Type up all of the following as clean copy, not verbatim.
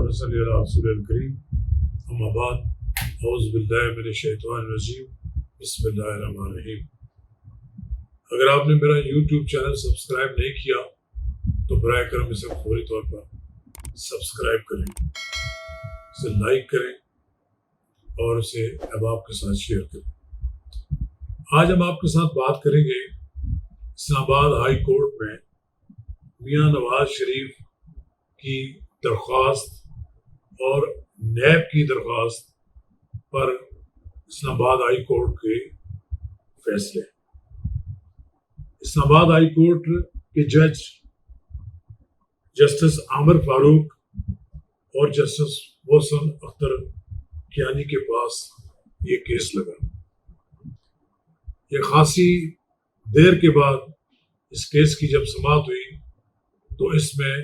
ونصلی علی رسول الکریم اما بعد اعوذ باللہ من الشیطان الرجیم بسم اللہ الرحمن الرحیم۔ اگر آپ نے میرا یوٹیوب چینل سبسکرائب نہیں کیا تو براہ کرم اسے فوری طور پر سبسکرائب کریں، اسے لائک کریں اور اسے احباب کے ساتھ شیئر کریں۔ آج ہم آپ کے ساتھ بات کریں گے اسلام آباد ہائی کورٹ میں میاں نواز شریف کی درخواست اور نیب کی درخواست پر اسلام آباد ہائی کورٹ کے فیصلے۔ اسلام آباد ہائی کورٹ کے جج جسٹس عامر فاروق اور جسٹس محسن اختر کیانی کے پاس یہ کیس لگا۔ یہ خاصی دیر کے بعد اس کیس کی جب سماعت ہوئی تو اس میں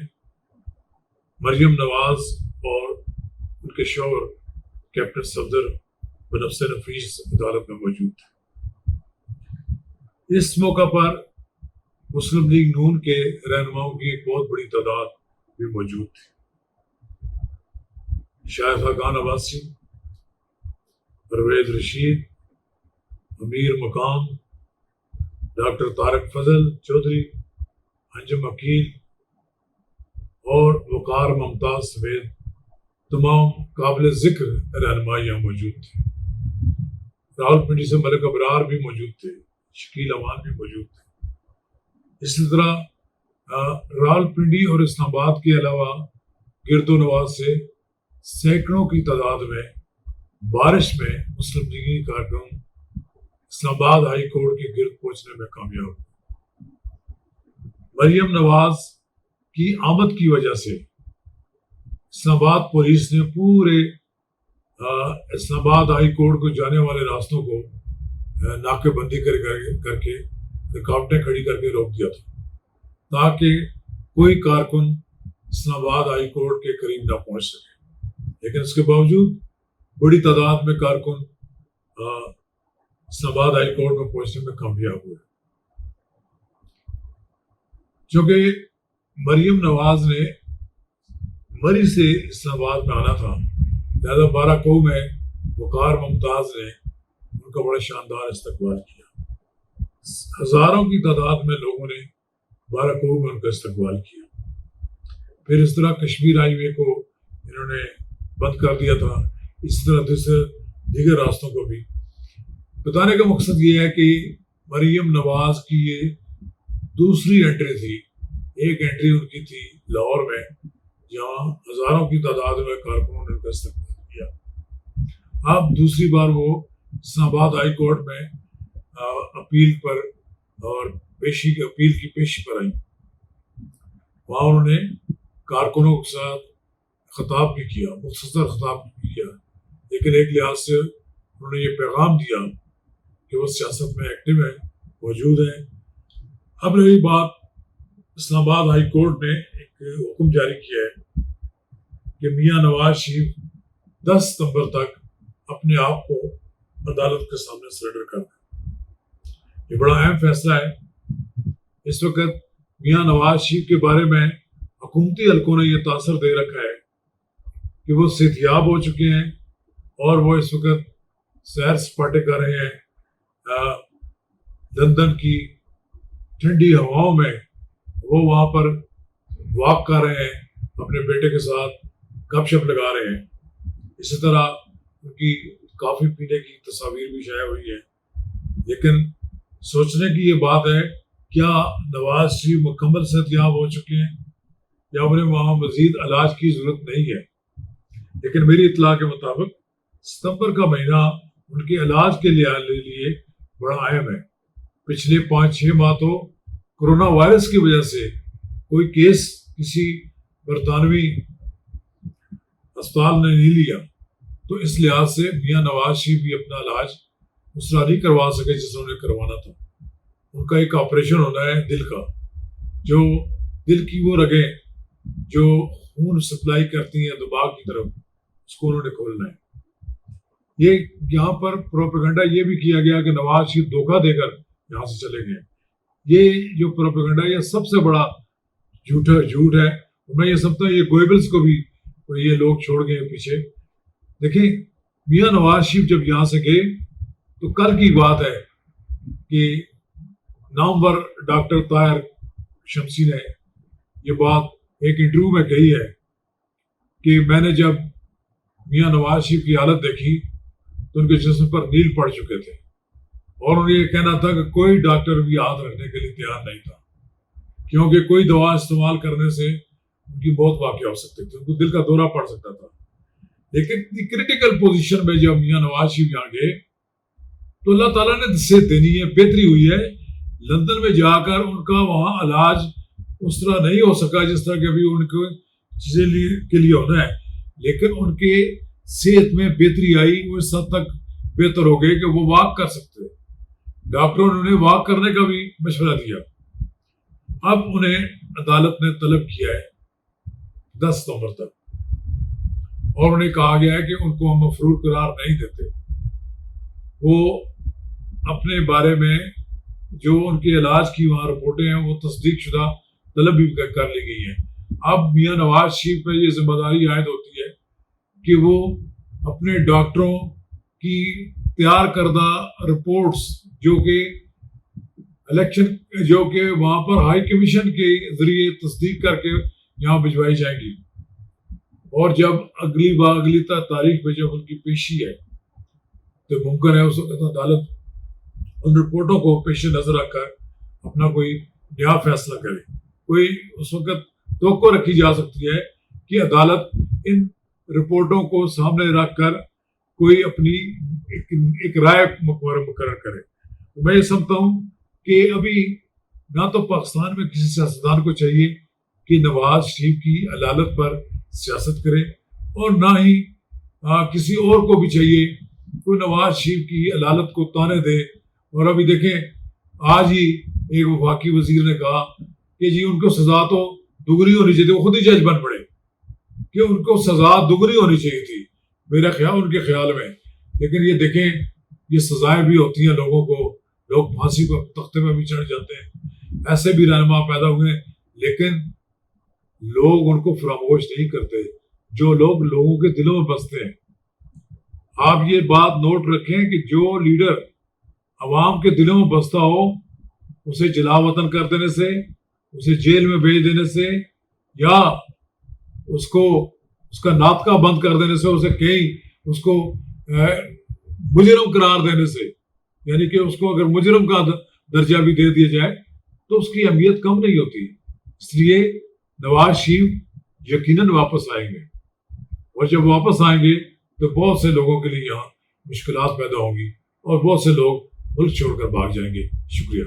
مریم نواز اور ان کے شوہر کیپٹن صفدر بنفس نفیس عدالت میں موجود تھے۔ اس موقع پر مسلم لیگ نون کے رہنماؤں کی ایک بہت بڑی تعداد بھی موجود تھی۔ شاہد خاقان عباسی، پرویز رشید، امیر مقام، ڈاکٹر طارق فضل چودھری، انجم عقیل اور وقار ممتاز سمیت تمام قابل ذکر رہنمائیاں موجود تھے۔ راولپنڈی سے ملک ابرار بھی موجود تھے، شکیل امان بھی موجود تھے۔ اسی طرح راولپنڈی اور اسلام آباد کے علاوہ گرد و نواح سے سینکڑوں کی تعداد میں بارش میں مسلم لیگی کارکن اسلام آباد ہائی کورٹ کے گرد پہنچنے میں کامیاب ہوئے۔ مریم نواز کی آمد کی وجہ سے اسلام آباد پولیس نے پورے اسلام آباد ہائی کورٹ کو جانے والے راستوں کو ناکے بندی کر کے رکاوٹیں کھڑی کر کے روک دیا تھا تاکہ کوئی کارکن اسلام آباد ہائی کورٹ کے قریب نہ پہنچ سکے، لیکن اس کے باوجود بڑی تعداد میں کارکن اسلام آباد ہائی کورٹ میں پہنچنے میں کامیاب ہوئے۔ چونکہ مریم نواز نے مری سے اسلام آباد میں آنا تھا، لہٰذا 12 کو میں وقار ممتاز نے ان کا بڑا شاندار استقبال کیا۔ ہزاروں کی تعداد میں لوگوں نے 12 کو میں ان کا استقبال کیا۔ پھر اس طرح کشمیر ہائی وے کو انہوں نے بند کر دیا تھا، اسی طرح دیگر راستوں کو بھی۔ بتانے کا مقصد یہ ہے کہ مریم نواز کی یہ دوسری انٹری تھی۔ ایک انٹری ان کی تھی لاہور میں، جہاں ہزاروں کی تعداد میں کارکنوں نے ان کا استقبال کیا۔ اب دوسری بار وہ اسلام آباد ہائی کورٹ میں اپیل پر اور اپیل کی پیشی پر آئی۔ وہاں انہوں نے کارکنوں کے ساتھ خطاب بھی کیا، مختصر خطاب بھی کیا، لیکن ایک لحاظ سے انہوں نے یہ پیغام دیا کہ وہ سیاست میں ایکٹیو ہیں، موجود ہیں۔ اب رہی بات، اسلام آباد ہائی کورٹ نے ایک حکم جاری کیا ہے کہ میاں نواز شریف 10 ستمبر تک اپنے آپ کو عدالت کے سامنے سریڈر کر دیں۔ یہ بڑا اہم فیصلہ ہے۔ اس وقت میاں نواز شریف کے بارے میں حکومتی حلقوں نے یہ تاثر دے رکھا ہے کہ وہ صحتیاب ہو چکے ہیں اور وہ اس وقت سیر سپاٹے کر رہے ہیں لندن کی ٹھنڈی ہواؤں میں۔ وہ وہاں پر واک کر رہے ہیں، اپنے بیٹے کے ساتھ گپ شپ لگا رہے ہیں۔ اسی طرح ان کی کافی پینے کی تصاویر بھی شائع ہوئی ہیں۔ لیکن سوچنے کی یہ بات ہے، کیا نواز شریف مکمل صحتیاب ہو چکے ہیں یا انہیں وہاں مزید علاج کی ضرورت نہیں ہے؟ لیکن میری اطلاع کے مطابق ستمبر کا مہینہ ان کے علاج کے لیے بڑا اہم ہے۔ پچھلے 5-6 ماہ تو کورونا وائرس کی وجہ سے کوئی کیس کسی برطانوی اسپتال نے نہیں لیا، تو اس لحاظ سے میاں نواز شریف بھی اپنا علاج اس طرح نہیں کروا سکے جس انہوں نے کروانا تھا۔ ان کا ایک آپریشن ہونا ہے دل کا، جو دل کی وہ رگیں جو خون سپلائی کرتی ہیں دماغ کی طرف، اس کو انہوں نے کھولنا ہے۔ یہ یہاں پر پروپیگنڈا یہ بھی کیا گیا کہ نواز شریف دھوکہ دے کر یہاں سے چلے گئے۔ یہ جو پروپیگنڈا یہ سب سے بڑا جھوٹ ہے۔ میں یہ سمجھتا ہوں یہ گوئبلز کو بھی تو یہ لوگ چھوڑ گئے پیچھے. دیکھیں میاں نواز شریف جب یہاں سے گئے تو کل کی بات ہے کہ نامور ڈاکٹر طاہر شمسی نے یہ بات ایک انٹرویو میں کہی ہے کہ میں نے جب میاں نواز شریف کی حالت دیکھی تو ان کے جسم پر نیل پڑ چکے تھے اور انہیں یہ کہنا تھا کہ کوئی ڈاکٹر بھی ہاتھ رکھنے کے لیے تیار نہیں تھا کیونکہ کوئی دوا استعمال کرنے سے ان کی موت واقع ہو سکتی تھی, ان کو دل کا دورہ پڑ سکتا تھا. لیکن کریٹیکل پوزیشن میں جب میاں نواز شریف یہاں گئے تو اللہ تعالیٰ نے صحت دینی ہے, بہتری ہوئی ہے. لندن میں جا کر ان کا وہاں علاج اس طرح نہیں ہو سکا جس طرح کہ ابھی ان کو چیزیں کے لیے ہونا ہے, لیکن ان کے صحت میں بہتری آئی, وہ اس حد تک بہتر ہو گئے کہ وہ واک کر سکتے. ڈاکٹروں نے انہیں واک کرنے کا بھی مشورہ دیا. اب انہیں عدالت نے طلب کیا ہے 10 ستمبر تک اور انہیں کہا گیا ہے کہ ان کو ہم مفرور قرار نہیں دیتے. وہ اپنے بارے میں جو ان کے علاج کی وہاں رپورٹیں ہیں وہ تصدیق شدہ طلب بھی کر لی گئی ہیں. اب میاں نواز شریف پہ یہ ذمہ داری عائد ہوتی ہے کہ وہ اپنے ڈاکٹروں کی تیار کردہ رپورٹس جو کہ وہاں پر ہائی کمیشن کے ذریعے تصدیق کر کے یہاں بھجوائی جائیں گی, اور جب اگلی تاریخ پہ جب ان کی پیشی ہے تو ممکن ہے اس وقت عدالت ان رپورٹوں کو پیش نظر رکھ کر اپنا کوئی نیا فیصلہ کرے. کوئی اس وقت توقع رکھی جا سکتی ہے کہ عدالت ان رپورٹوں کو سامنے رکھ کر کوئی اپنی ایک رائے مقرر کرے. میں یہ سمجھتا ہوں کہ ابھی نہ تو پاکستان میں کسی سیاستدان کو چاہیے کہ نواز شریف کی عدالت پر سیاست کرے, اور نہ ہی کسی اور کو بھی چاہیے کوئی نواز شریف کی عدالت کو تانے دے. اور ابھی دیکھیں آج ہی ایک وفاقی وزیر نے کہا کہ جی ان کو سزا تو دگنی ہونی چاہیے, وہ خود ہی جج بن پڑے کہ ان کو سزا دگنی ہونی چاہیے تھی میرا خیال ان کے خیال میں. لیکن یہ دیکھیں یہ سزائیں بھی ہوتی ہیں لوگوں کو, لوگ پھانسی کو تختے میں بھی چڑھ جاتے ہیں. ایسے بھی رہنما پیدا ہوئے ہیں لیکن لوگ ان کو فراموش نہیں کرتے, جو لوگ لوگوں کے دلوں میں بستے ہیں. آپ یہ بات نوٹ رکھیں کہ جو لیڈر عوام کے دلوں میں بستا ہو اسے جلا وطن کر دینے سے, اسے جیل میں بھیج دینے سے, یا اس کا ناطقہ بند کر دینے سے, اس کو مجرم قرار دینے سے, یعنی کہ اس کو اگر مجرم کا درجہ بھی دے دیا جائے تو اس کی اہمیت کم نہیں ہوتی. اس لیے نواز شریف یقیناً واپس آئیں گے, اور جب واپس آئیں گے تو بہت سے لوگوں کے لیے یہاں مشکلات پیدا ہوں گی اور بہت سے لوگ ملک چھوڑ کر بھاگ جائیں گے. شکریہ.